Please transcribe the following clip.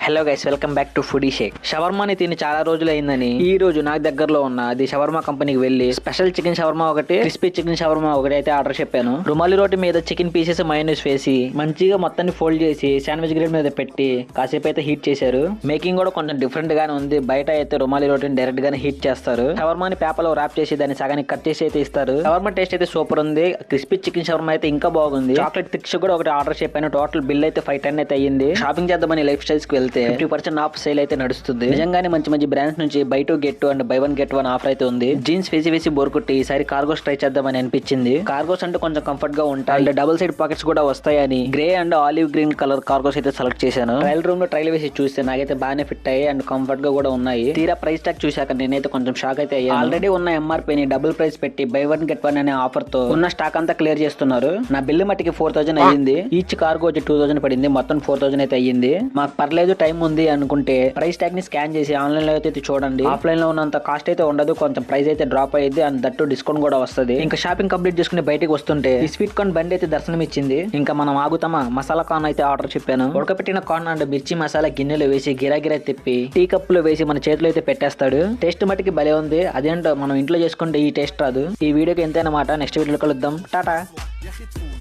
Hello guys, welcome back to foodie shake. షవర్మాని తిని చాలా రోజులు అయిందని ఈ రోజు నాకు దగ్గరలో ఉన్న అది షవర్మా కంపెనీకి వెళ్ళి స్పెషల్ చికెన్ షవర్మా ఒకటి, క్రిస్పీ చికెన్ షవర్మా ఒకటి అయితే ఆర్డర్ చెప్పాను. రుమాలి రోటి మీద చికెన్ పీసెస్ మైనస్ వేసి మంచిగా మొత్తాన్ని ఫోల్డ్ చేసి శాండ్విచ్ గ్రిల్ మీద పెట్టి కాసేపు అయితే హీట్ చేశారు. మేకింగ్ కూడా కొంచెం డిఫరెంట్ గానే ఉంది. బయట అయితే రుమాలి రోటిని డైరెక్ట్ గానే హీట్ చేస్తారు. షవర్మాని పేపర్ లో ర్యాప్ చేసి దాన్ని సగానికి కట్ చేసి అయితే ఇస్తారు. షవర్మా టేస్ట్ అయితే సూపర్ ఉంది. క్రిస్పీ చికెన్ షవర్మా అయితే ఇంకా బాగుంది. చాక్లెట్ థిక్స్ కూడా ఒకటి ఆర్డర్ చెప్పాను. టోటల్ బిల్ అయితే 510 అయితే అయ్యింది. షాపింగ్ చేద్దామని లైఫ్ స్టైల్స్ కి వెళ్తే 50% ఆఫ్ సేల్ అయితే నడుస్తుంది. నిజంగానే మంచి మంచి బ్రాండ్స్ నుంచి by two get two and by one get one offer అయితే ఉంది. జీన్స్ వేసి బోర్ కొట్టి ఈసారి కార్గోస్ ట్రై చేద్దామని అనిపించింది. కార్గోస్ అంటే కొంచెం కంఫర్ట్ గా ఉంటాయి అండ్ డబుల్ సైడ్ పాకెట్స్ కూడా వస్తాయని grey and olive green colour cargos అయితే సెలెక్ట్ చేశాను. ట్రయల్ రూమ్ లో ట్రైల్ వేసి చూస్తే నాకైతే బాగానే ఫిట్ అయ్యాయి అండ్ కంఫర్ట్ గా కూడా ఉన్నాయి. తీరా ప్రైస్ ట్యాగ్ చూశాక నేనైతే కొంచెం షాక్ అయితే అయ్యాను. ఆల్రెడీ ఉన్న ఎంఆర్పీని డబుల్ ప్రైస్ పెట్టి బై వన్ గెట్ వన్ అనే ఆఫర్ తో ఉన్న స్టాక్ అంతా క్లియర్ చేస్తున్నారు. నా బిల్లు మట్టికి 4000 అయ్యింది. ఈచ్ కార్గో వచ్చి 2000 పడింది. మొత్తం 4000 అయితే అయ్యింది. మాకు పర్లేదు టైం ఉంది అనుకుంటే ప్రైస్ ట్యాగ్ ని స్కాన్ చేసి ఆన్లైన్ లో అయితే చూడండి. ఆఫ్లైన్ లో ఉన్నంత కాస్ట్ అయితే ఉండదు. కొంచెం ప్రైస్ అయితే డ్రాప్ అయ్యింది అండ్ దట్టు డిస్కౌంట్ కూడా వస్తుంది. ఇంకా షాపింగ్ కంప్లీట్ చేసుకుని బయటకు వస్తుంటే ఈ స్వీట్ కార్న్ బండి అయితే దర్శనం ఇచ్చింది. ఇంకా మనం ఆగుతామా, మసాలా కార్న్ అయితే ఆర్డర్ చెప్పాను. ఉడకపెట్టిన కార్న్ అండ్ మిర్చి మసాలా గిన్నెలో వేసి గిరాగిరా తిప్పి టీ కప్ లో వేసి మన చేతిలో అయితే పెట్టేస్తాడు. టేస్ట్ మట్టికి భలే ఉంది. అదేంటో మనం ఇంట్లో చేసుకుంటే ఈ టేస్ట్ రాదు. ఈ వీడియోకి ఎంతైనా మాట. నెక్స్ట్ వీడియోలో కలుద్దాం. టాటా.